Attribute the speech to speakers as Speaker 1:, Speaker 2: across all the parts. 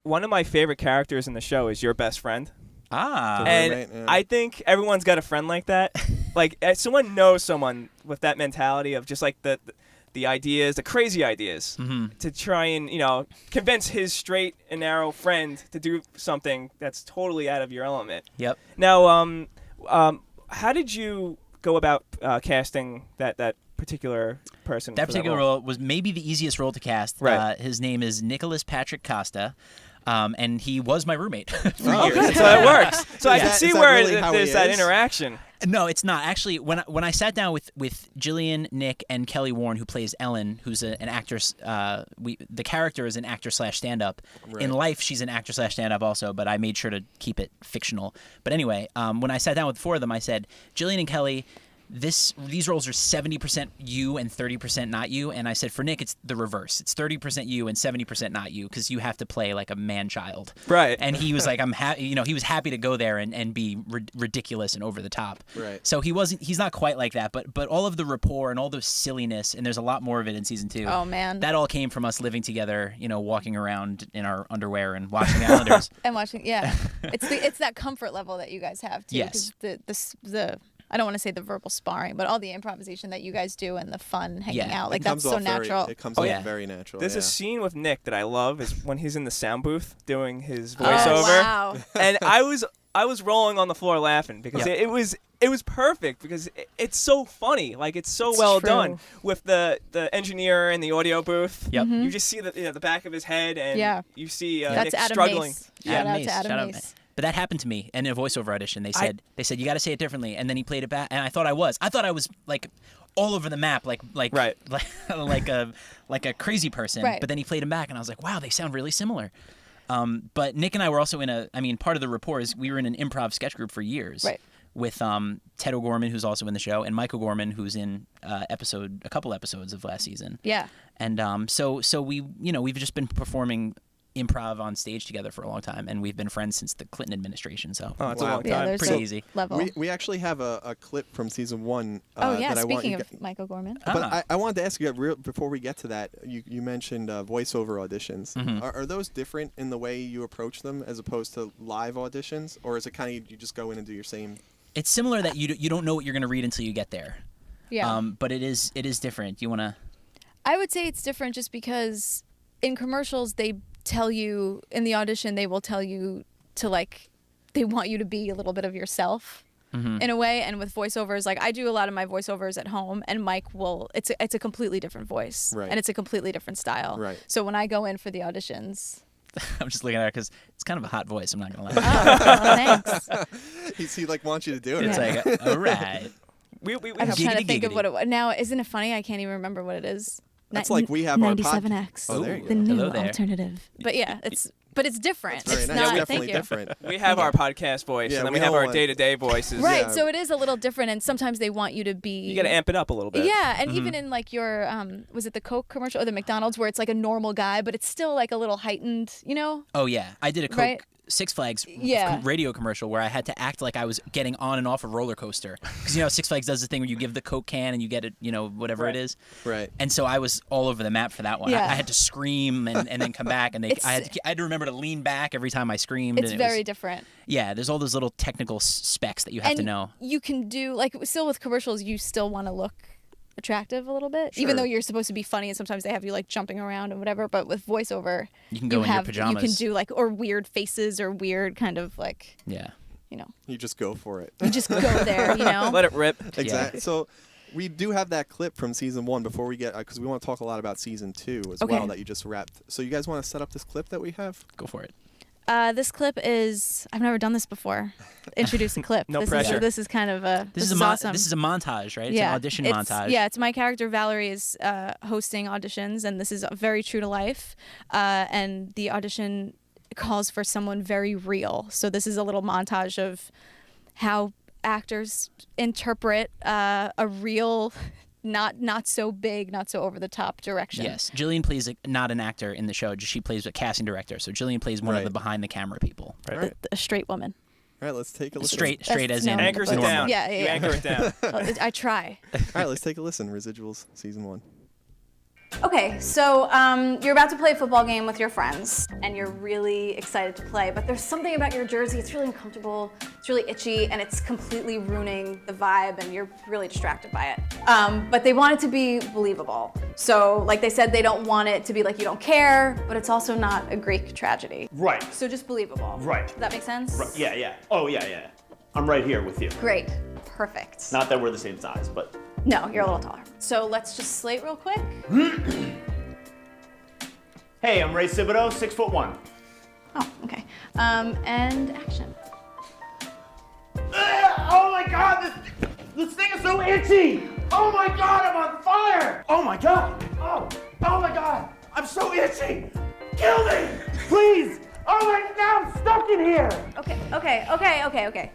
Speaker 1: one of my favorite characters in the show is your best friend.
Speaker 2: Ah.
Speaker 1: And I think everyone's got a friend like that. Like, someone knows someone with that mentality of just like the ideas, the crazy ideas, to try and, convince his straight and narrow friend to do something that's totally out of your element.
Speaker 2: Yep.
Speaker 1: Now, how did you go about casting that particular person?
Speaker 2: That particular role was maybe the easiest role to cast.
Speaker 1: Right.
Speaker 2: His name is Nicholas Patrick Costa. And he was my roommate for years.
Speaker 1: Okay, so that works. So I can see where there's that interaction.
Speaker 2: No, it's not. Actually, when I sat down with Jillian, Nick, and Kelly Warren, who plays Ellen, who's an actress, the character is an actor/stand-up. Right. In life, she's an actor/stand-up also, but I made sure to keep it fictional. But anyway, when I sat down with the four of them, I said, Jillian and Kelly, these roles are 70% you and 30% not you, and I said for Nick it's the reverse. It's 30% you and 70% not you, because you have to play like a man-child.
Speaker 1: Right.
Speaker 2: And he was like, he was happy to go there and be ridiculous and over the top.
Speaker 3: Right.
Speaker 2: So he's not quite like that, but all of the rapport and all the silliness, and there's a lot more of it in season 2.
Speaker 4: Oh man.
Speaker 2: That all came from us living together, walking around in our underwear and watching the Islanders.
Speaker 4: And watching, yeah. It's that comfort level that you guys have too.
Speaker 2: Yes.
Speaker 4: The I don't want to say the verbal sparring, but all the improvisation that you guys do and the fun hanging out, like that's so natural.
Speaker 3: It comes off very natural.
Speaker 1: There's a scene with Nick that I love is when he's in the sound booth doing his voiceover.
Speaker 4: Oh, wow.
Speaker 1: And I was rolling on the floor laughing because it was perfect because it's so funny. Like it's so well done with the engineer in the audio booth.
Speaker 2: Yep.
Speaker 1: You just see the back of his head and you see
Speaker 4: that's
Speaker 1: Nick
Speaker 4: Adam
Speaker 1: struggling.
Speaker 4: Mace. Shout out to Adam Mace.
Speaker 2: But that happened to me in a voiceover audition. They said you got to say it differently, and then he played it back, and I thought I was like all over the map, like a crazy person.
Speaker 4: Right.
Speaker 2: But then he played him back, and I was like, wow, they sound really similar. But Nick and I were also part of the rapport is we were in an improv sketch group for years.
Speaker 4: Right.
Speaker 2: With Ted O'Gorman, who's also in the show, and Mike O'Gorman, who's in a couple episodes of last season.
Speaker 4: Yeah.
Speaker 2: And so we we've just been performing improv on stage together for a long time, and we've been friends since the Clinton administration. So
Speaker 1: it's a long time.
Speaker 4: Yeah,
Speaker 2: pretty easy.
Speaker 4: Level.
Speaker 3: We actually have a clip from season 1.
Speaker 4: Speaking of Michael Gorman.
Speaker 3: But I wanted to ask you before we get to that. You mentioned voiceover auditions.
Speaker 2: Mm-hmm.
Speaker 3: Are those different in the way you approach them as opposed to live auditions, or is it kind of you just go in and do your same?
Speaker 2: It's similar that you don't know what you're going to read until you get there.
Speaker 4: Yeah.
Speaker 2: But it is different. You want to?
Speaker 4: I would say it's different just because in commercials they tell you in the audition they will tell you to they want you to be a little bit of yourself in a way, and with voiceovers I do a lot of my voiceovers at home, and Mike will it's a completely different voice,
Speaker 3: right,
Speaker 4: and it's a completely different style,
Speaker 3: right.
Speaker 4: So when I go in for the auditions,
Speaker 2: I'm just looking at her because it's kind of a hot voice, I'm not gonna lie.
Speaker 4: Thanks.
Speaker 3: He wants you to do it.
Speaker 2: It's like, all right.
Speaker 4: I'm trying to think of what it was now. Isn't it funny? I can't even remember what it is.
Speaker 3: That's like we have our
Speaker 4: 97X.
Speaker 3: Oh, there you go.
Speaker 4: The new
Speaker 2: Hello there.
Speaker 4: alternative. But yeah, it's different.
Speaker 3: Very
Speaker 4: It's
Speaker 3: nice.
Speaker 4: not.
Speaker 3: Definitely
Speaker 4: Thank you.
Speaker 3: different.
Speaker 1: We have our podcast voice,
Speaker 3: Yeah,
Speaker 1: and then
Speaker 3: we
Speaker 1: we have
Speaker 3: all
Speaker 1: our
Speaker 3: want-
Speaker 1: day-to-day voices.
Speaker 4: Right,
Speaker 3: Yeah.
Speaker 4: so it is a little different, and sometimes they want you to be.
Speaker 1: You got to amp it up a little bit.
Speaker 4: Yeah, and even in your was it the Coke commercial or the McDonald's where it's like a normal guy, but it's still like a little heightened,
Speaker 2: Oh yeah, I did a Coke
Speaker 4: Right?
Speaker 2: Six Flags
Speaker 4: Yeah.
Speaker 2: radio commercial where I had to act like I was getting on and off a roller coaster, because Six Flags does the thing where you give the Coke can and you get it, whatever it is.
Speaker 3: Right.
Speaker 2: And so I was all over the map for that one.
Speaker 4: Yeah.
Speaker 2: I had to scream and then come back, and I had to remember to lean back every time I screamed.
Speaker 4: It's
Speaker 2: and it
Speaker 4: very
Speaker 2: was,
Speaker 4: different.
Speaker 2: Yeah, there's all those little technical specs that you have
Speaker 4: And
Speaker 2: to know.
Speaker 4: you can do still with commercials, you still want to look attractive a little bit,
Speaker 3: Sure.
Speaker 4: even though you're supposed to be funny, and sometimes they have you jumping around and whatever. But with voiceover,
Speaker 2: You can go in your pajamas.
Speaker 4: You can do or weird faces or weird kind of
Speaker 2: Yeah.
Speaker 3: You just go for it.
Speaker 4: You just go there,
Speaker 1: Let it rip.
Speaker 3: Exactly. So we do have that clip from season 1 before we get, because we want to talk a lot about season 2 as
Speaker 4: Okay.
Speaker 3: well that you just wrapped. So you guys want to set up this clip that we have?
Speaker 2: Go for it.
Speaker 4: This clip is I've never done this before. Introduce a clip.
Speaker 1: No
Speaker 4: this
Speaker 1: pressure.
Speaker 4: This is kind of
Speaker 2: This is
Speaker 4: awesome.
Speaker 2: This is a montage, right? It's an audition montage.
Speaker 4: Yeah, it's my character Valerie is hosting auditions, and this is very true to life. And the audition calls for someone very real. So this is a little montage of how actors interpret a real, not so big, not so over the top direction.
Speaker 2: Yes, Jillian plays not an actor in the show. She plays a casting director. So Jillian plays one of
Speaker 3: Right.
Speaker 2: the behind the camera people.
Speaker 1: Right.
Speaker 4: A straight woman.
Speaker 3: All right, let's take a listen.
Speaker 2: Straight
Speaker 4: That's
Speaker 2: as in
Speaker 4: known
Speaker 1: Anchors it
Speaker 4: Normal.
Speaker 1: down.
Speaker 4: Yeah.
Speaker 1: You anchor it down.
Speaker 4: I try.
Speaker 3: All right, let's take a listen. Residuals, season 1.
Speaker 5: Okay, so you're about to play a football game with your friends, and you're really excited to play, but there's something about your jersey, it's really uncomfortable, it's really itchy, and it's completely ruining the vibe, and you're really distracted by it. But they want it to be believable. So, like they said, they don't want it to be like you don't care, but it's also not a Greek tragedy.
Speaker 6: Right.
Speaker 5: So just believable.
Speaker 6: Right.
Speaker 5: Does that make sense?
Speaker 6: Right. Yeah. Oh, yeah. I'm right here with you.
Speaker 5: Great. Perfect.
Speaker 6: Not that we're the same size, but...
Speaker 5: No, you're a little taller. So let's just slate real quick.
Speaker 6: Hey, I'm Ray Thibodeau, 6'1".
Speaker 5: Oh, okay. And action.
Speaker 6: Oh my God, this thing is so itchy! Oh my God, I'm on fire! Oh my God! Oh my God! I'm so itchy! Kill me! Please! Oh my God, I'm stuck in here!
Speaker 5: Okay.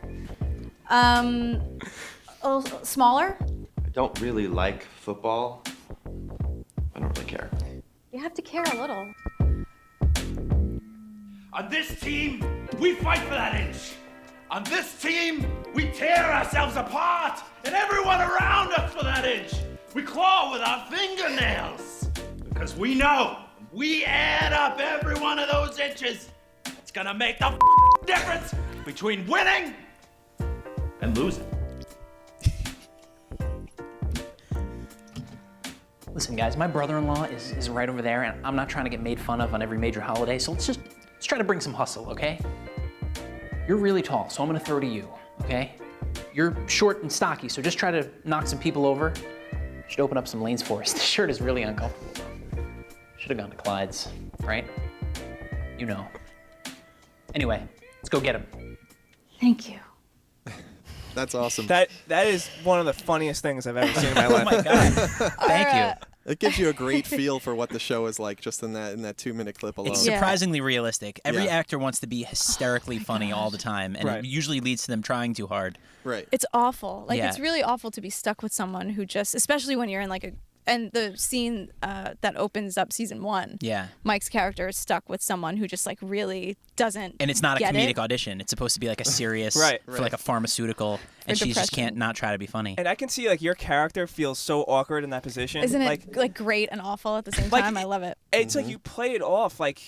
Speaker 5: A little smaller?
Speaker 7: I don't really like football. I don't really care.
Speaker 5: You have to care a little.
Speaker 6: On this team, we fight for that inch. On this team, we tear ourselves apart, and everyone around us for that inch. We claw with our fingernails. Because we know, we add up every one of those inches. It's gonna make the difference between winning and losing.
Speaker 2: Listen, guys, my brother-in-law is right over there, and I'm not trying to get made fun of on every major holiday, so let's try to bring some hustle, okay? You're really tall, so I'm gonna throw to you, okay? You're short and stocky, so just try to knock some people over. Should open up some lanes for us. This shirt is really uncomfortable, though. Should have gone to Clyde's, right? You know. Anyway, let's go get him.
Speaker 5: Thank you.
Speaker 3: That's awesome.
Speaker 1: That is one of the funniest things I've ever seen in my life.
Speaker 2: Oh my God. Thank you.
Speaker 3: It gives you a great feel for what the show is like just in that 2-minute clip alone.
Speaker 2: It's
Speaker 4: Yeah.
Speaker 2: surprisingly realistic. Every
Speaker 3: Yeah.
Speaker 2: actor wants to be hysterically funny all the time, and
Speaker 1: Right.
Speaker 2: it usually leads to them trying too hard.
Speaker 3: Right.
Speaker 4: It's awful. Like
Speaker 2: Yeah.
Speaker 4: it's really awful to be stuck with someone who just, especially when you're in like and the scene that opens up season 1.
Speaker 2: Yeah.
Speaker 4: Mike's character is stuck with someone who just like really doesn't.
Speaker 2: And it's not a
Speaker 4: get
Speaker 2: comedic
Speaker 4: it.
Speaker 2: audition. It's supposed to be like a serious,
Speaker 1: Right.
Speaker 2: for like a pharmaceutical, and she just
Speaker 4: depression.
Speaker 2: can't not try to be funny.
Speaker 1: And I can see like your character feels so awkward in that position.
Speaker 4: Isn't it
Speaker 1: like
Speaker 4: great and awful at the same
Speaker 1: like,
Speaker 4: time? I love it.
Speaker 1: it's like you play it off like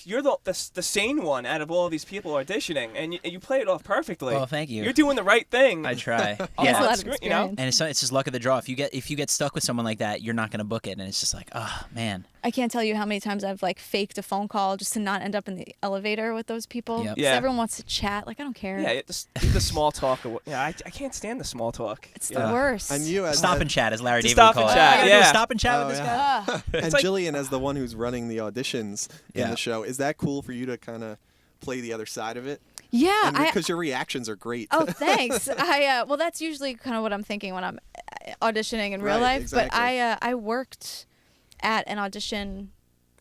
Speaker 1: you're the sane one out of all these people auditioning, and you play it off perfectly.
Speaker 2: Oh, thank you.
Speaker 1: You're doing the right thing.
Speaker 2: I try.
Speaker 4: He has a
Speaker 2: Yeah.
Speaker 4: lot of
Speaker 1: screw- you know?
Speaker 4: experience.
Speaker 2: And it's just luck of the draw. If you get stuck with someone like that, you're not gonna book it, and it's just like, oh man.
Speaker 4: I can't tell you how many times I've like faked a phone call just to not end up in the elevator with those people.
Speaker 2: Yep.
Speaker 4: 'Cause
Speaker 1: Yeah.
Speaker 4: everyone wants to chat. Like I don't care.
Speaker 1: Yeah, the small talk. Yeah, I can't stand the small talk.
Speaker 4: It's
Speaker 1: Yeah.
Speaker 4: the worst.
Speaker 3: And you as
Speaker 2: Stop
Speaker 3: the-
Speaker 2: and chat, as Larry
Speaker 1: Just
Speaker 2: David would
Speaker 1: stop and
Speaker 2: call it.
Speaker 1: chat,
Speaker 2: I gotta do a
Speaker 1: yeah.
Speaker 2: stop and chat
Speaker 3: Oh,
Speaker 2: with this
Speaker 3: yeah.
Speaker 2: guy.
Speaker 3: and
Speaker 1: like-
Speaker 3: Jillian as the one who's running the auditions in
Speaker 2: Yeah.
Speaker 3: the show. Is that cool for you to kind of play the other side of it?
Speaker 4: Yeah,
Speaker 3: Because your reactions are great.
Speaker 4: Oh, thanks. Well, that's usually kind of what I'm thinking when I'm auditioning in real
Speaker 3: Right,
Speaker 4: life.
Speaker 3: exactly.
Speaker 4: But I worked at an audition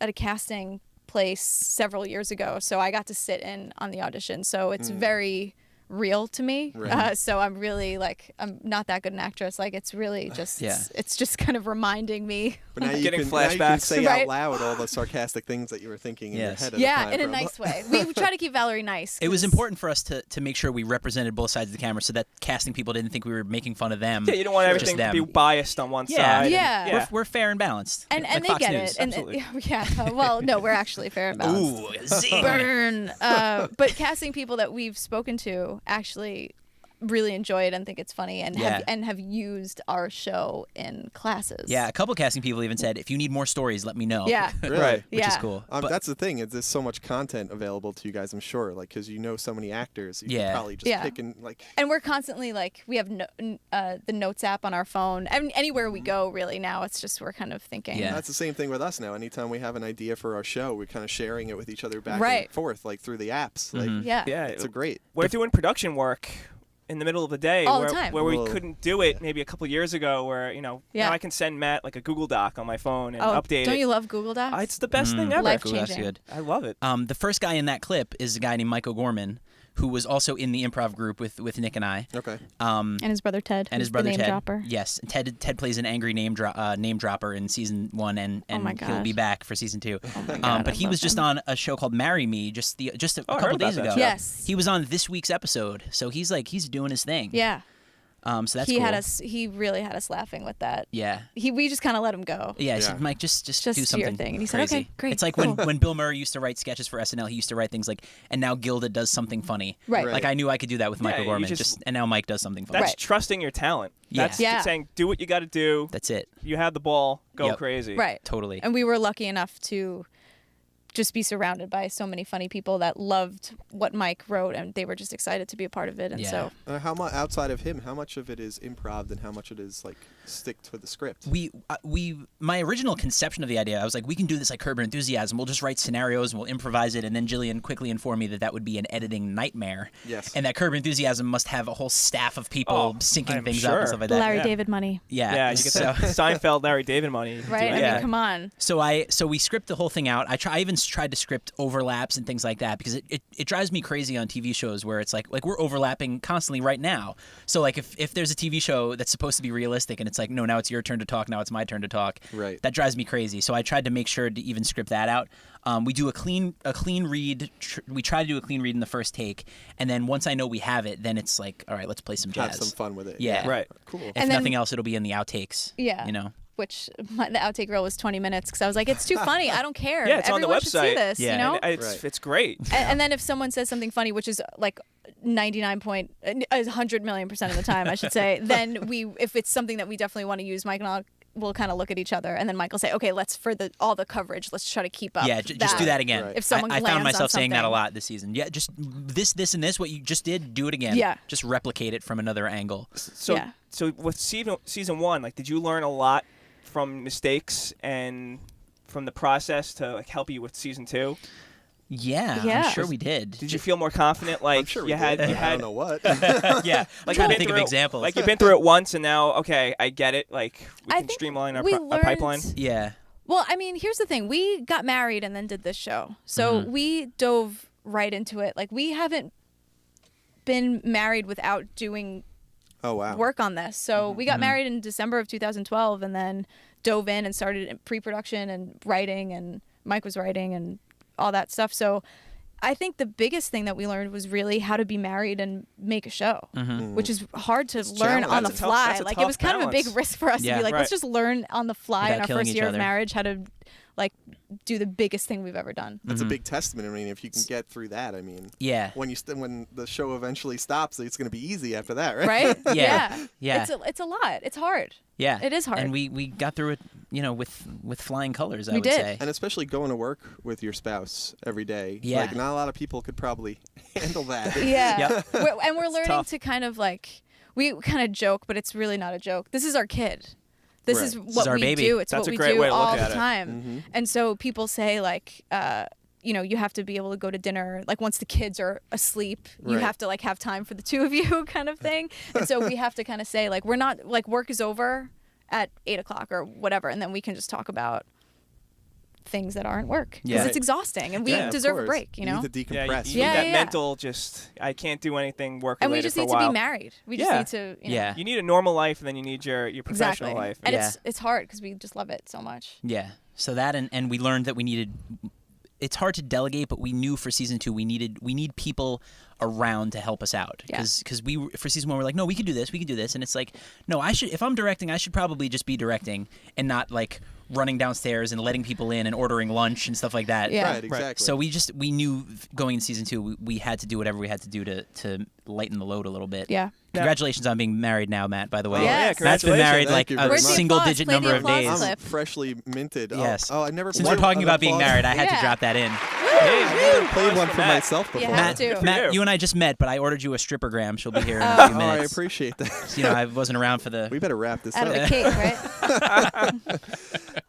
Speaker 4: at a casting place several years ago, so I got to sit in on the audition. So it's very real to me.
Speaker 3: Right.
Speaker 4: So I'm really like I'm not that good an actress. Like it's really just
Speaker 2: Yeah.
Speaker 4: it's just kind of reminding me.
Speaker 3: But now you
Speaker 1: Getting
Speaker 3: can, now you can
Speaker 1: flashbacks.
Speaker 3: say
Speaker 4: Right.
Speaker 3: out loud all the sarcastic things that you were thinking in your
Speaker 2: Yes.
Speaker 3: head at the
Speaker 4: Yeah,
Speaker 3: time.
Speaker 4: in a
Speaker 3: bro.
Speaker 4: nice way. We try to keep Valerie nice.
Speaker 2: It was
Speaker 4: 'cause-
Speaker 2: important for us to make sure we represented both sides of the camera, so that casting people didn't think we were making fun of them.
Speaker 1: Yeah, you don't want
Speaker 2: Just
Speaker 1: everything to
Speaker 2: them.
Speaker 1: be biased on one
Speaker 2: Yeah.
Speaker 1: side. and-
Speaker 4: Yeah.
Speaker 1: yeah.
Speaker 2: We're fair and balanced.
Speaker 4: And
Speaker 2: like
Speaker 4: they
Speaker 2: Fox
Speaker 4: get
Speaker 2: News.
Speaker 4: it. And
Speaker 1: absolutely.
Speaker 4: yeah. Well, no, we're actually fair and balanced.
Speaker 2: Ooh, zing.
Speaker 4: Burn. But casting people that we've spoken to actually really enjoy it and think it's funny and
Speaker 2: Yeah.
Speaker 4: have used our show in classes.
Speaker 2: Yeah, a couple casting people even said, if you need more stories, let me know.
Speaker 4: Yeah.
Speaker 3: Really?
Speaker 1: Right.
Speaker 2: Which is
Speaker 4: Yeah.
Speaker 2: cool. But-
Speaker 3: That's the thing. There's so much content available to you guys, I'm sure. Like, because you know so many actors. You
Speaker 2: Yeah.
Speaker 3: can probably just
Speaker 4: Yeah.
Speaker 3: pick and, like...
Speaker 4: And we're constantly like we have the notes app on our phone. And anywhere we go, really now it's just we're kind of thinking.
Speaker 2: Yeah.
Speaker 3: That's the same thing with us now. Anytime we have an idea for our show, we're kind of sharing it with each other back
Speaker 4: Right.
Speaker 3: and forth, like through the apps. Like,
Speaker 4: Yeah.
Speaker 1: Yeah,
Speaker 3: it's a great.
Speaker 1: We're doing production work in the middle of the day
Speaker 4: All the
Speaker 1: where,
Speaker 4: time.
Speaker 1: where we
Speaker 3: Whoa.
Speaker 1: couldn't do it maybe a couple years ago where, now
Speaker 4: Yeah.
Speaker 1: I can send Matt like a Google Doc on my phone and
Speaker 4: Oh,
Speaker 1: update
Speaker 4: don't
Speaker 1: it.
Speaker 4: you love Google Docs?
Speaker 1: It's the best thing ever.
Speaker 4: Life
Speaker 2: Cool, that's
Speaker 4: changing.
Speaker 2: good.
Speaker 1: I love it.
Speaker 2: The first guy in that clip is a guy named Mike O'Gorman, who was also in the improv group with Nick and I.
Speaker 3: Okay.
Speaker 4: And his brother Ted.
Speaker 2: And his
Speaker 4: who's
Speaker 2: brother
Speaker 4: the name
Speaker 2: Ted.
Speaker 4: dropper.
Speaker 2: Yes, and Ted plays an angry name dropper in season 1, and
Speaker 4: Oh my
Speaker 2: he'll be
Speaker 4: gosh.
Speaker 2: back for season 2.
Speaker 4: God,
Speaker 2: but
Speaker 4: I
Speaker 2: he
Speaker 4: love
Speaker 2: was just
Speaker 4: him.
Speaker 2: on a show called Marry Me just a
Speaker 1: I heard
Speaker 2: couple
Speaker 1: about
Speaker 2: days
Speaker 1: that
Speaker 2: ago.
Speaker 1: show.
Speaker 4: Yes.
Speaker 2: He was on this week's episode, so he's doing his thing.
Speaker 4: Yeah.
Speaker 2: So that's
Speaker 4: he
Speaker 2: cool.
Speaker 4: had us. He really had us laughing with that.
Speaker 2: Yeah.
Speaker 4: We just kind of let him go.
Speaker 2: Yeah, I
Speaker 3: Yeah.
Speaker 2: said, Mike, just
Speaker 4: Just
Speaker 2: do
Speaker 4: do your
Speaker 2: something
Speaker 4: thing. And he said,
Speaker 2: crazy.
Speaker 4: "Okay, great,
Speaker 2: It's like
Speaker 4: cool."
Speaker 2: when Bill Murray used to write sketches for SNL, he used to write things like, and now Gilda does something funny.
Speaker 4: Right.
Speaker 2: Like I knew I could do that with Michael
Speaker 1: you
Speaker 2: Gorman.
Speaker 1: just-
Speaker 2: And now Mike does something funny.
Speaker 1: That's
Speaker 4: Right.
Speaker 1: trusting your talent.
Speaker 2: Yeah.
Speaker 1: That's
Speaker 4: Yeah.
Speaker 1: saying do what you got to do.
Speaker 2: That's it.
Speaker 1: You have the ball. Go
Speaker 2: Yep.
Speaker 1: crazy.
Speaker 4: Right.
Speaker 2: Totally.
Speaker 4: And we were lucky enough to just be surrounded by so many funny people that loved what Mike wrote, and they were just excited to be a part of it. And
Speaker 2: Yeah.
Speaker 4: so
Speaker 3: How much outside of him? How much of it is improv and how much it is like stick to the script?
Speaker 2: My original conception of the idea, I was like, we can do this like Curb Your Enthusiasm. We'll just write scenarios and we'll improvise it. And then Jillian quickly informed me that would be an editing nightmare.
Speaker 3: Yes.
Speaker 2: And that Curb Your Enthusiasm must have a whole staff of people
Speaker 1: Oh,
Speaker 2: syncing
Speaker 1: I'm
Speaker 2: things up
Speaker 1: sure.
Speaker 2: and stuff like that.
Speaker 4: Larry
Speaker 1: Yeah.
Speaker 4: David money,
Speaker 2: Yeah.
Speaker 1: Yeah, you get
Speaker 2: so,
Speaker 1: that Seinfeld, Larry David money.
Speaker 4: right? I
Speaker 2: Yeah.
Speaker 4: mean, come on.
Speaker 2: So we script the whole thing out. I even tried to script overlaps and things like that because it drives me crazy on TV shows where it's like we're overlapping constantly right now. So like if there's a TV show that's supposed to be realistic and it's like, no, now it's your turn to talk, now it's my turn to talk.
Speaker 3: Right.
Speaker 2: That drives me crazy. So I tried to make sure to even script that out. We do a clean read. We try to do a clean read in the first take, and then once I know we have it, then it's like, all right, let's play some jazz.
Speaker 3: Have some fun with it.
Speaker 2: Yeah.
Speaker 1: Right.
Speaker 3: Cool.
Speaker 2: If
Speaker 4: And then-
Speaker 2: nothing else, it'll be in the outtakes.
Speaker 4: Yeah.
Speaker 2: You know.
Speaker 4: Which the outtake reel was 20 minutes because I was like, it's too funny. I don't care.
Speaker 1: Yeah, it's on the
Speaker 4: Everyone should see
Speaker 1: website.
Speaker 4: this,
Speaker 2: Yeah.
Speaker 4: you know?
Speaker 1: And it's
Speaker 3: Right.
Speaker 1: it's great.
Speaker 4: And then if someone says something funny, which is like 100,000,000% of the time, I should say, then if it's something that we definitely want to use, Mike and I will kind of look at each other, and then Mike will say, okay, let's for all the coverage, let's try to keep up.
Speaker 2: Yeah, just do that again.
Speaker 3: Right.
Speaker 4: If someone
Speaker 2: I
Speaker 4: lands
Speaker 2: found
Speaker 4: on
Speaker 2: myself saying that a
Speaker 4: something.
Speaker 2: lot this season. Yeah, just this, and this. What you just did, do it again.
Speaker 4: Yeah.
Speaker 2: Just replicate it from another angle.
Speaker 1: So
Speaker 4: Yeah.
Speaker 1: so with season one, like, did you learn a lot from mistakes and from the process to like help you with season two?
Speaker 2: Yeah,
Speaker 4: Yeah.
Speaker 2: I'm sure we did.
Speaker 1: Did you feel more confident? Like
Speaker 3: I'm sure we
Speaker 1: you had
Speaker 3: did.
Speaker 1: you
Speaker 3: I
Speaker 1: had
Speaker 3: don't know what.
Speaker 2: yeah,
Speaker 1: like
Speaker 2: trying to
Speaker 1: you've been
Speaker 2: think of
Speaker 1: through it-
Speaker 2: examples.
Speaker 1: Like you've been through it once, and now okay, I get it. Like we
Speaker 4: I
Speaker 1: can
Speaker 4: think
Speaker 1: streamline our,
Speaker 4: we
Speaker 1: our pipeline.
Speaker 4: learned-
Speaker 2: yeah,
Speaker 4: Well, I mean, here's the thing. We got married and then did this show. So we dove right into it. Like, we haven't been married without doing
Speaker 3: Oh wow.
Speaker 4: work on this. So we got married in December of 2012 and then dove in and started in pre-production and writing, and Mike was writing and all that stuff. So I think the biggest thing that we learned was really how to be married and make a show, which is hard to learn on the
Speaker 1: That's a tough-
Speaker 4: fly.
Speaker 1: that's a
Speaker 4: Like,
Speaker 1: tough
Speaker 4: it was kind of a big
Speaker 1: balance.
Speaker 4: risk for us
Speaker 2: Yeah.
Speaker 4: to be like,
Speaker 1: Right.
Speaker 4: let's just learn on the fly
Speaker 2: Without
Speaker 4: in our
Speaker 2: killing
Speaker 4: first
Speaker 2: each
Speaker 4: year
Speaker 2: other.
Speaker 4: of marriage how to like do the biggest thing we've ever done.
Speaker 3: That's a big testament. I mean, if you can get through that, I mean,
Speaker 2: yeah,
Speaker 3: when when the show eventually stops, it's going to be easy after that, right?
Speaker 4: Right?
Speaker 2: Yeah. Yeah.
Speaker 4: It's a lot. It's hard.
Speaker 2: yeah.
Speaker 4: It is hard.
Speaker 2: and we got through it, with flying colors. I
Speaker 4: We
Speaker 2: would
Speaker 4: did.
Speaker 2: say.
Speaker 3: And especially going to work with your spouse every day.
Speaker 2: Yeah.
Speaker 3: Like, not a lot of people could probably handle that.
Speaker 4: Yeah.
Speaker 2: Yep.
Speaker 4: And we're learning
Speaker 1: tough.
Speaker 4: to kind of like, we kind of joke, but it's really not a joke. This is our kid. This
Speaker 3: Right.
Speaker 4: is
Speaker 3: This
Speaker 4: what
Speaker 2: is our
Speaker 4: we
Speaker 2: baby.
Speaker 4: do. It's
Speaker 1: That's
Speaker 4: what
Speaker 1: a
Speaker 4: we
Speaker 1: great
Speaker 4: do
Speaker 1: way to look
Speaker 4: all
Speaker 1: at
Speaker 4: the
Speaker 1: it.
Speaker 4: time. And so people say like, you have to be able to go to dinner. Like, once the kids are asleep, you
Speaker 3: Right.
Speaker 4: have to like have time for the two of you kind of thing. And so we have to kind of say like, we're not like, work is over at 8:00 or whatever. And then we can just talk about things that aren't work because
Speaker 2: Yeah.
Speaker 4: it's exhausting and we
Speaker 3: Yeah, of
Speaker 4: deserve a
Speaker 3: course.
Speaker 4: break, you know?
Speaker 3: need to
Speaker 1: Yeah,
Speaker 3: decompress.
Speaker 1: you need
Speaker 4: Yeah,
Speaker 1: that
Speaker 4: yeah.
Speaker 1: mental. Just I can't do anything work
Speaker 4: And we
Speaker 1: related
Speaker 4: just
Speaker 1: for a
Speaker 4: need to
Speaker 1: while.
Speaker 4: be married. We just
Speaker 1: Yeah.
Speaker 4: need to, you know,
Speaker 2: Yeah.
Speaker 1: You need a normal life, and then you need your professional
Speaker 4: exactly.
Speaker 1: life.
Speaker 4: And
Speaker 2: Yeah.
Speaker 4: it's hard because we just love it so much.
Speaker 2: Yeah. So that and we learned that we needed. It's hard to delegate, but we knew for season 2 we need people around to help us out
Speaker 4: Yeah.
Speaker 2: because for season 1 we're like, no, we can do this, and it's like, no, if I'm directing, I should probably just be directing and not like running downstairs and letting people in and ordering lunch and stuff like that.
Speaker 4: Yeah.
Speaker 3: Right, exactly.
Speaker 2: So we knew going into season 2 we had to do whatever we had to do to lighten the load a little bit.
Speaker 4: Yeah.
Speaker 2: Congratulations on being married now, Matt, by the way.
Speaker 3: Oh,
Speaker 4: yeah,
Speaker 2: Matt's been married
Speaker 3: congratulations.
Speaker 2: like
Speaker 3: Thank you
Speaker 2: a
Speaker 3: very
Speaker 4: Where's the
Speaker 3: much.
Speaker 2: single
Speaker 4: applause?
Speaker 2: digit
Speaker 4: Play the
Speaker 2: number of
Speaker 4: applause
Speaker 2: days.
Speaker 4: clip.
Speaker 3: I'm freshly minted.
Speaker 2: Yes.
Speaker 3: Oh, I never.
Speaker 2: Since we're talking about being married, I had to
Speaker 4: Yeah.
Speaker 2: drop that in.
Speaker 1: Hey,
Speaker 3: played one for
Speaker 1: Matt.
Speaker 3: myself before.
Speaker 4: You have to.
Speaker 2: Matt, you and I just met, but I ordered you a strippergram. She'll be here in a
Speaker 4: Oh.
Speaker 2: few
Speaker 3: Oh, I
Speaker 2: minutes.
Speaker 3: appreciate that.
Speaker 2: You know, I wasn't around for the.
Speaker 3: We better wrap this
Speaker 4: Out of
Speaker 3: up.
Speaker 4: the cake, right?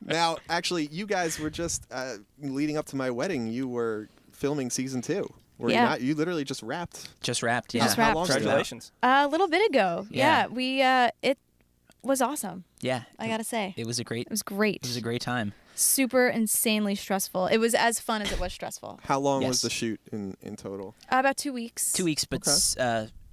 Speaker 3: Now, actually, you guys were just leading up to my wedding. You were filming season 2. Were
Speaker 4: Yeah.
Speaker 3: you not? You literally just wrapped.
Speaker 2: Just wrapped. Yeah.
Speaker 4: Just
Speaker 3: How
Speaker 4: wrapped.
Speaker 3: long ago?
Speaker 1: Congratulations.
Speaker 4: A little bit ago.
Speaker 2: Yeah.
Speaker 4: Yeah. We it was awesome.
Speaker 2: Yeah.
Speaker 4: I gotta say,
Speaker 2: It was a great.
Speaker 4: it was great.
Speaker 2: It was a great time.
Speaker 4: Super insanely stressful. It was as fun as it was stressful.
Speaker 3: How long
Speaker 2: Yes.
Speaker 3: was the shoot in total?
Speaker 4: About 2 weeks.
Speaker 2: 2 weeks, but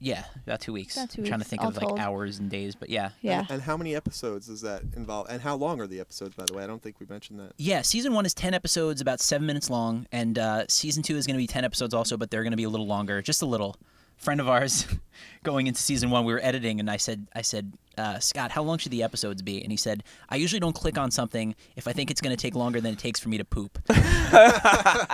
Speaker 2: yeah, about 2 weeks.
Speaker 4: About 2
Speaker 2: I'm trying to
Speaker 4: weeks,
Speaker 2: think
Speaker 4: all
Speaker 2: of like
Speaker 4: told.
Speaker 2: hours and days, but yeah.
Speaker 4: Yeah.
Speaker 3: And how many episodes does that involve? And how long are the episodes, by the way? I don't think we mentioned that.
Speaker 2: Yeah, season 1 is 10 episodes, about 7 minutes long, and season 2 is going to be 10 episodes also, but they're going to be a little longer, just a little. friend of ours, going into season 1, we were editing, and I said, Scott, how long should the episodes be? And he said, I usually don't click on something if I think it's going to take longer than it takes for me to poop.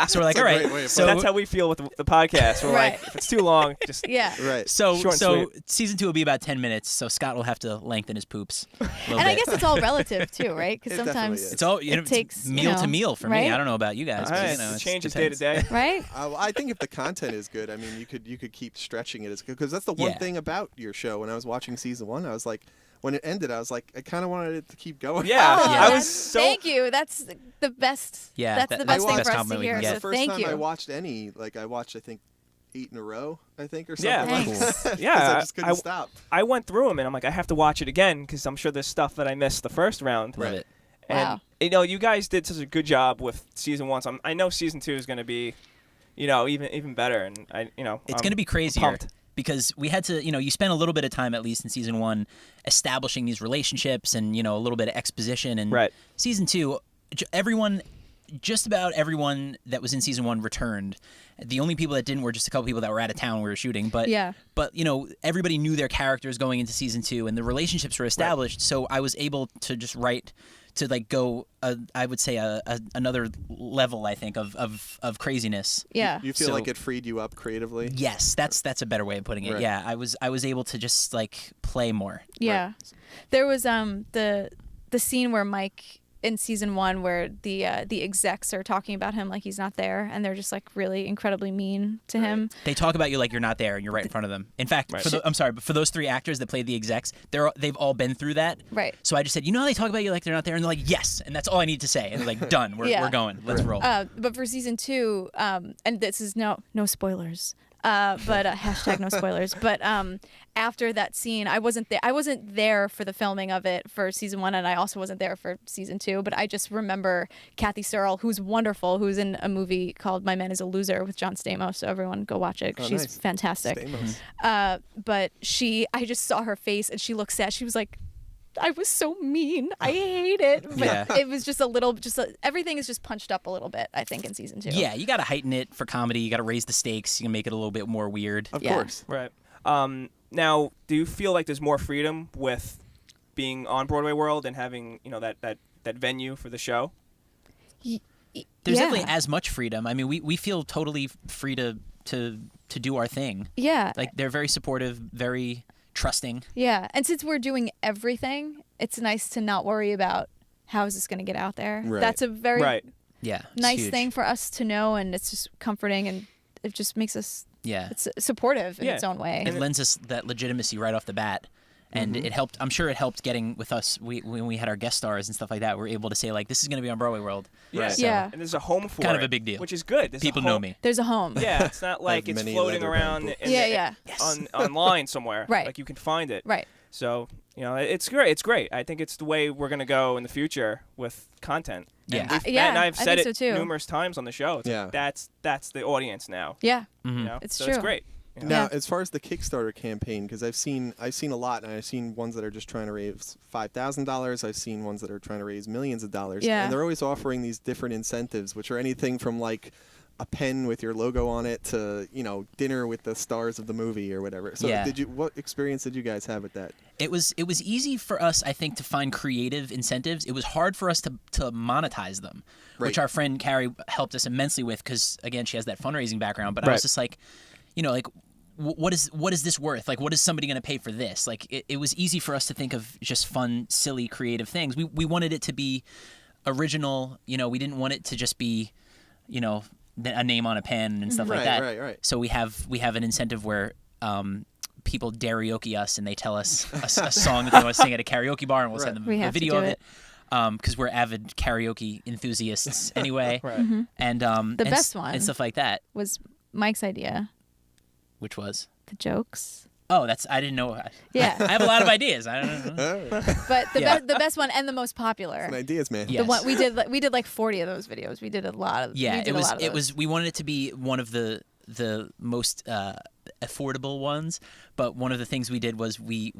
Speaker 2: So we're like, all right.
Speaker 1: So that's how we feel with the podcast. We're
Speaker 4: Right.
Speaker 1: like, if it's too long, just
Speaker 4: Yeah.
Speaker 3: Right.
Speaker 2: So
Speaker 1: Short and sweet.
Speaker 2: season 2 will be about 10 minutes. So Scott will have to lengthen his poops a little
Speaker 4: And
Speaker 2: bit.
Speaker 4: I guess it's all relative too, right? Because
Speaker 3: It definitely
Speaker 4: sometimes
Speaker 3: is.
Speaker 2: it's all
Speaker 4: it takes
Speaker 2: meal to meal for me.
Speaker 4: right?
Speaker 2: I don't know about you guys.
Speaker 1: all
Speaker 2: but,
Speaker 1: right,
Speaker 2: you know,
Speaker 1: it
Speaker 2: it
Speaker 1: changes day to
Speaker 2: depends.
Speaker 1: day.
Speaker 4: right.
Speaker 3: I think if the content is good, I mean, you could keep stretching it because that's the one
Speaker 2: Yeah.
Speaker 3: thing about your show. When I was watching season 1, I was like, when it ended, I was like, I kind of wanted it to keep going.
Speaker 1: Yeah,
Speaker 4: Oh,
Speaker 2: Yeah.
Speaker 1: I
Speaker 4: that's-
Speaker 1: was so.
Speaker 4: Thank you. That's the best.
Speaker 2: Yeah,
Speaker 4: That's
Speaker 2: that-
Speaker 4: the
Speaker 2: that's
Speaker 4: best
Speaker 2: the
Speaker 4: thing
Speaker 2: best
Speaker 4: for us to
Speaker 2: compliment we
Speaker 4: hear.
Speaker 2: can get.
Speaker 4: So
Speaker 3: The first
Speaker 4: thank
Speaker 3: time
Speaker 4: you.
Speaker 3: I watched any, like I watched, I think 8 in a row, I think, or something
Speaker 1: Yeah.
Speaker 3: like
Speaker 4: Thanks.
Speaker 3: that. 'Cause
Speaker 1: Yeah,
Speaker 3: I just couldn't stop.
Speaker 1: I went through them and I'm like, I have to watch it again because I'm sure there's stuff that I missed the first round.
Speaker 2: Love it.
Speaker 1: And
Speaker 4: Wow.
Speaker 1: you guys did such a good job with season 1. So I know season 2 is going to be, even better. And
Speaker 2: It's going to be crazier
Speaker 1: pumped.
Speaker 2: because we had to, you spent a little bit of time, at least in season 1, establishing these relationships and, a little bit of exposition. And
Speaker 1: Right.
Speaker 2: season 2, just about everyone that was in season 1 returned. The only people that didn't were just a couple people that were out of town when we were shooting. But
Speaker 4: Yeah.
Speaker 2: But everybody knew their characters going into season 2, and the relationships were established. So I was able to just write to go, I would say another level, I think, of craziness.
Speaker 4: Yeah.
Speaker 3: You feel
Speaker 2: So-
Speaker 3: like it freed you up creatively?
Speaker 2: Yes, that's a better way of putting it.
Speaker 3: Right.
Speaker 2: Yeah, I was able to just play more.
Speaker 4: Yeah. There was the scene where Mike in season 1 where the execs are talking about him like he's not there, and they're just like really incredibly mean to him.
Speaker 2: They talk about you like you're not there and you're right in front of them. In fact,
Speaker 1: Right.
Speaker 2: I'm sorry, but for those 3 actors that played the execs, they've all been through that.
Speaker 4: Right.
Speaker 2: So I just said, how they talk about you like they're not there, and they're like, yes, and that's all I need to say. And they're like, done. We're
Speaker 4: Yeah.
Speaker 2: going. Let's roll.
Speaker 4: But for season 2, and this is no spoilers. But hashtag no spoilers. But after that scene, I wasn't there. I wasn't there for the filming of it for season 1, and I also wasn't there for season 2. But I just remember Kathy Searle, who's wonderful, who's in a movie called My Man Is a Loser with John Stamos. So everyone go watch it.
Speaker 3: Oh,
Speaker 4: She's
Speaker 3: nice.
Speaker 4: fantastic.
Speaker 3: Stamos.
Speaker 4: But I just saw her face, and she looked sad. She was like, I was so mean. I hate it. But
Speaker 2: Yeah.
Speaker 4: it was just everything is just punched up a little bit, I think, in season 2.
Speaker 2: Yeah, you got to heighten it for comedy. You got to raise the stakes. You can make it a little bit more weird.
Speaker 3: Of
Speaker 4: Yeah.
Speaker 3: course.
Speaker 1: Right. Now, do you feel like there's more freedom with being on Broadway World and having, that venue for the show?
Speaker 2: There's
Speaker 4: Yeah.
Speaker 2: definitely as much freedom. I mean, we feel totally free to do our thing.
Speaker 4: Yeah.
Speaker 2: Like they're very supportive, very trusting.
Speaker 4: Yeah, and since we're doing everything, it's nice to not worry about how is this going to get out there.
Speaker 3: Right.
Speaker 4: That's a very
Speaker 1: Right.
Speaker 2: Yeah, it's
Speaker 4: nice
Speaker 2: huge.
Speaker 4: thing for us to know, and it's just comforting, and it just makes us
Speaker 2: Yeah,
Speaker 4: it's supportive in
Speaker 1: Yeah.
Speaker 4: its own way.
Speaker 2: it lends us that legitimacy right off the bat. And it helped. I'm sure it helped getting with us. When we had our guest stars and stuff like that, we were able to say this is going to be on Broadway World.
Speaker 1: Yeah.
Speaker 2: So-
Speaker 4: Yeah.
Speaker 1: And there's a home for it.
Speaker 2: Kind of a big deal.
Speaker 1: Which is good. There's a
Speaker 2: People know
Speaker 1: home-
Speaker 2: me.
Speaker 4: There's a home.
Speaker 1: Yeah, it's not like
Speaker 3: have
Speaker 1: it's
Speaker 3: many
Speaker 1: floating
Speaker 3: leather
Speaker 1: around
Speaker 3: bamboo.
Speaker 1: in
Speaker 4: Yeah,
Speaker 1: online somewhere.
Speaker 4: Right.
Speaker 1: Like you can find it.
Speaker 4: Right.
Speaker 1: So, it's great. It's great. I think it's the way we're going to go in the future with content.
Speaker 2: Yeah.
Speaker 1: And we've-
Speaker 4: Yeah,
Speaker 1: and I've
Speaker 4: I
Speaker 1: said
Speaker 4: think
Speaker 1: it
Speaker 4: so too.
Speaker 1: numerous times on the show. It's
Speaker 3: Yeah.
Speaker 1: like, that's the audience now.
Speaker 4: Yeah.
Speaker 1: It's
Speaker 4: true.
Speaker 1: It's great.
Speaker 3: Now,
Speaker 4: Yeah.
Speaker 3: as far as the Kickstarter campaign, because I've seen a lot, and I've seen ones that are just trying to raise $5,000. I've seen ones that are trying to raise millions of dollars.
Speaker 4: Yeah.
Speaker 3: And they're always offering these different incentives, which are anything from like a pen with your logo on it to dinner with the stars of the movie or whatever. So
Speaker 2: Yeah.
Speaker 3: what experience did you guys have with that?
Speaker 2: It was easy for us, I think, to find creative incentives. It was hard for us to monetize them, which
Speaker 3: Right.
Speaker 2: our friend Carrie helped us immensely with because, again, she has that fundraising background. But I
Speaker 1: Right.
Speaker 2: was just like, what is this worth? Like, what is somebody going to pay for this? Like, it was easy for us to think of just fun, silly, creative things. We wanted it to be original. We didn't want it to just be, a name on a pen and stuff like
Speaker 3: Right,
Speaker 2: that.
Speaker 3: right.
Speaker 2: So we have an incentive where people karaoke us and they tell us a song that they want to sing at a karaoke bar, and we'll send them
Speaker 4: We
Speaker 2: a
Speaker 4: have to
Speaker 2: video
Speaker 4: do
Speaker 2: of
Speaker 4: it.
Speaker 2: it. Because we're avid karaoke enthusiasts anyway.
Speaker 1: Right.
Speaker 2: And
Speaker 4: The best one.
Speaker 2: and stuff like that,
Speaker 4: Was Mike's idea.
Speaker 2: which was
Speaker 4: The jokes.
Speaker 2: I didn't know.
Speaker 4: Yeah.
Speaker 2: I have a lot of ideas. I don't know.
Speaker 4: But
Speaker 2: Yeah.
Speaker 4: the best one and the most popular.
Speaker 3: An ideas, man.
Speaker 2: Yeah.
Speaker 4: The one we did like 40 of those videos. We did a lot of
Speaker 2: Yeah,
Speaker 4: we did
Speaker 2: it was
Speaker 4: a lot of those.
Speaker 2: we wanted it to be one of the most affordable ones, but one of the things we did was we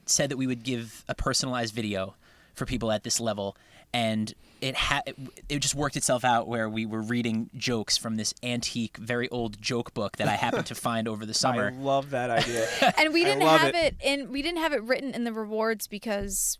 Speaker 2: said that we would give a personalized video for people at this level, and it just worked itself out where we were reading jokes from this antique, very old joke book that I happened to find over the summer.
Speaker 1: I love that idea.
Speaker 4: And we didn't
Speaker 1: love
Speaker 4: have we didn't have it written in the rewards because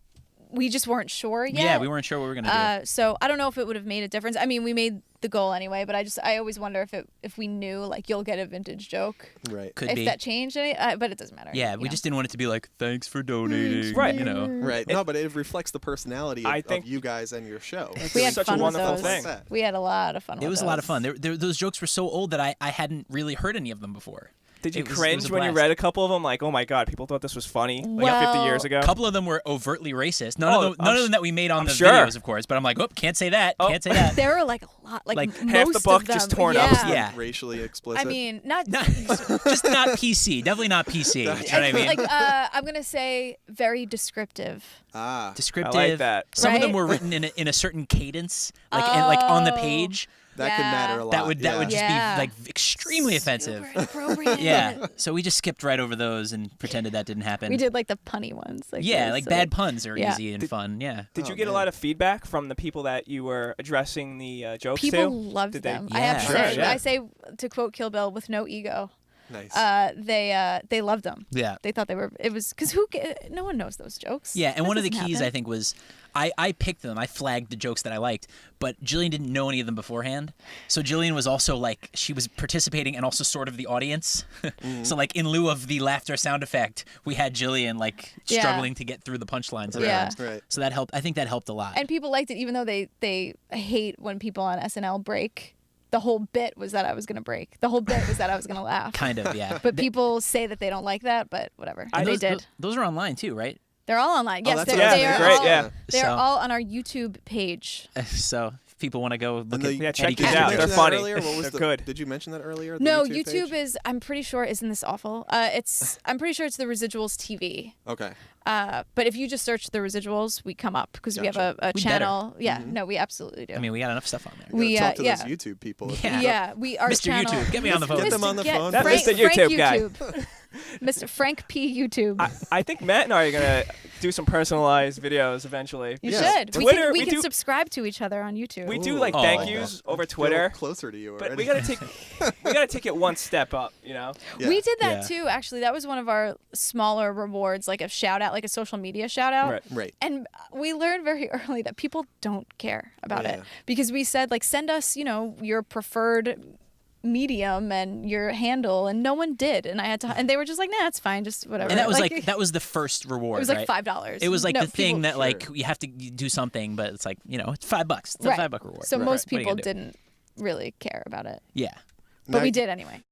Speaker 4: we just weren't sure yet.
Speaker 2: Yeah, we weren't sure what we were gonna do.
Speaker 4: So I don't know if it would have made a difference. I mean, we made the goal anyway, but I always wonder if we knew like you'll get a vintage joke.
Speaker 3: Right.
Speaker 2: Could
Speaker 4: if
Speaker 2: be.
Speaker 4: that changed any, but it doesn't matter.
Speaker 2: Yeah,
Speaker 4: you
Speaker 2: we
Speaker 4: know.
Speaker 2: just didn't want it to be like, thanks for donating.
Speaker 1: Right.
Speaker 2: You know.
Speaker 3: Right. No, but it reflects the personality
Speaker 1: I
Speaker 3: of
Speaker 1: think-
Speaker 3: you guys and your show.
Speaker 4: We had
Speaker 1: such a
Speaker 4: fun with
Speaker 1: wonderful
Speaker 4: those.
Speaker 1: thing.
Speaker 4: We had a lot of fun.
Speaker 2: It was a lot of fun. Those jokes were so old that I hadn't really heard any of them before.
Speaker 1: Did you
Speaker 2: It was
Speaker 1: cringe
Speaker 2: a
Speaker 1: when you
Speaker 2: blast.
Speaker 1: read a couple of them? Like, oh my god, people thought this was funny. Like 50 years
Speaker 4: Well,
Speaker 1: ago.
Speaker 2: A couple of them were overtly racist. None
Speaker 1: Oh,
Speaker 2: of them that we made on
Speaker 1: I'm
Speaker 2: the
Speaker 1: sure.
Speaker 2: videos, of course. But I'm like, oh, can't say that.
Speaker 1: Oh.
Speaker 2: Can't say that.
Speaker 4: There were like a lot, like
Speaker 1: half the
Speaker 4: most
Speaker 1: book
Speaker 4: of them,
Speaker 1: just torn
Speaker 4: yeah.
Speaker 1: up.
Speaker 2: Yeah.
Speaker 3: Racially explicit.
Speaker 4: I mean, not.
Speaker 2: Just not PC. Definitely not PC. You know what I mean?
Speaker 4: Like I'm gonna say very descriptive.
Speaker 3: Ah.
Speaker 2: Descriptive.
Speaker 1: I like that.
Speaker 2: Some of them
Speaker 4: Right?
Speaker 2: were written in a certain cadence, like on the
Speaker 4: Oh.
Speaker 2: page.
Speaker 3: That could
Speaker 4: Yeah.
Speaker 3: matter a lot.
Speaker 2: That would just
Speaker 4: Yeah.
Speaker 2: be like extremely offensive.
Speaker 4: Super inappropriate.
Speaker 2: Yeah. So we just skipped right over those and pretended that didn't happen.
Speaker 4: We did like the punny ones. Like
Speaker 2: Yeah,
Speaker 4: those,
Speaker 2: like
Speaker 4: so-
Speaker 2: bad puns are
Speaker 4: Yeah.
Speaker 2: easy and fun. Yeah.
Speaker 1: Did you
Speaker 3: Oh,
Speaker 1: get a
Speaker 3: man.
Speaker 1: lot of feedback from the people that you were addressing the jokes
Speaker 4: People
Speaker 1: to?
Speaker 4: loved
Speaker 1: Did they-
Speaker 4: them. I have to
Speaker 2: Yeah.
Speaker 4: say,
Speaker 1: Sure, yeah.
Speaker 4: I say to quote Kill Bill with no ego.
Speaker 3: Nice.
Speaker 4: They loved them.
Speaker 2: Yeah.
Speaker 4: They thought they were. It was because no one knows those jokes.
Speaker 2: Yeah, and
Speaker 4: That
Speaker 2: one of the
Speaker 4: doesn't
Speaker 2: keys
Speaker 4: happen.
Speaker 2: I think was I picked them. I flagged the jokes that I liked, but Jillian didn't know any of them beforehand. So Jillian was also like she was participating and also sort of the audience. So like in lieu of the laughter sound effect, we had Jillian like
Speaker 4: Yeah.
Speaker 2: struggling to get through the punchlines.
Speaker 4: Yeah.
Speaker 3: Right.
Speaker 2: So that helped. I think that helped a lot.
Speaker 4: And people liked it, even though they hate when people on SNL break. The whole bit was that I was gonna break. The whole bit was that I was gonna laugh.
Speaker 2: Kind of, yeah.
Speaker 4: But people say that they don't like that, but whatever.
Speaker 2: And
Speaker 4: They
Speaker 2: those,
Speaker 4: did.
Speaker 2: Those are online too, right?
Speaker 4: They're all online. Yes,
Speaker 3: that's
Speaker 4: they're,
Speaker 1: yeah,
Speaker 4: they are
Speaker 1: great,
Speaker 4: all,
Speaker 1: yeah.
Speaker 4: They're
Speaker 2: So-
Speaker 4: all on our YouTube page.
Speaker 2: So if people want to go look
Speaker 3: the-
Speaker 2: at
Speaker 1: Yeah, check
Speaker 2: Eddie
Speaker 1: these
Speaker 3: Did
Speaker 2: Kennedy
Speaker 3: you
Speaker 1: out.
Speaker 3: mention
Speaker 1: They're
Speaker 3: that
Speaker 1: funny.
Speaker 3: earlier? What was
Speaker 1: They're
Speaker 3: the,
Speaker 1: good.
Speaker 3: Did you mention that earlier? The
Speaker 4: No,
Speaker 3: YouTube
Speaker 4: YouTube
Speaker 3: page?
Speaker 4: is. I'm pretty sure. Isn't this awful? I'm pretty sure it's the Residuals TV.
Speaker 3: Okay.
Speaker 4: But if you just search the Residuals, we come up because we have
Speaker 3: Gotcha.
Speaker 4: a
Speaker 2: We
Speaker 4: channel. Yeah, no, we absolutely do.
Speaker 2: I mean, we got enough stuff on there.
Speaker 4: we
Speaker 3: Talk to
Speaker 4: yeah.
Speaker 3: those YouTube people.
Speaker 2: Yeah.
Speaker 4: We our
Speaker 2: Mr.
Speaker 4: channel.
Speaker 2: YouTube, get me on the phone.
Speaker 3: Get them on the phone.
Speaker 1: That
Speaker 4: Frank,
Speaker 1: Mr.
Speaker 4: Frank
Speaker 1: YouTube guy.
Speaker 4: YouTube. Mr. Frank P. YouTube.
Speaker 1: I think Matt and I are gonna do some personalized videos evenally.
Speaker 4: you
Speaker 3: Yeah.
Speaker 4: should.
Speaker 1: Twitter,
Speaker 4: we
Speaker 1: we
Speaker 4: can
Speaker 1: do-
Speaker 4: subscribe to each other on YouTube.
Speaker 1: We do
Speaker 3: Ooh.
Speaker 1: like
Speaker 2: Oh,
Speaker 1: thank
Speaker 2: I
Speaker 1: yous over
Speaker 3: I feel
Speaker 1: Twitter,
Speaker 3: closer to you
Speaker 1: but
Speaker 3: already.
Speaker 1: we gotta take it one step up. You know.
Speaker 3: Yeah.
Speaker 4: We did that
Speaker 2: Yeah.
Speaker 4: too, actually. That was one of our smaller rewards, like a shout out, like a social media shout out.
Speaker 1: Right.
Speaker 3: Right.
Speaker 4: And we learned very early that people don't care about it
Speaker 3: Yeah.
Speaker 4: because we said, like, send us, your preferred medium and your handle, and no one did. And I had to, and they were just like, nah, it's fine, just whatever.
Speaker 2: And that was like that was the first reward.
Speaker 4: it was like
Speaker 2: right?
Speaker 4: $5.
Speaker 2: It was like
Speaker 4: No,
Speaker 2: the thing
Speaker 4: people-
Speaker 2: that like you have to do something, but it's like it's $5. It's a
Speaker 4: Right.
Speaker 2: $5 reward.
Speaker 4: So
Speaker 2: Right.
Speaker 4: most
Speaker 2: What are you
Speaker 4: people
Speaker 2: gonna do?
Speaker 4: didn't really care about it,
Speaker 2: Yeah.
Speaker 4: but
Speaker 3: Now-
Speaker 4: we did anyway.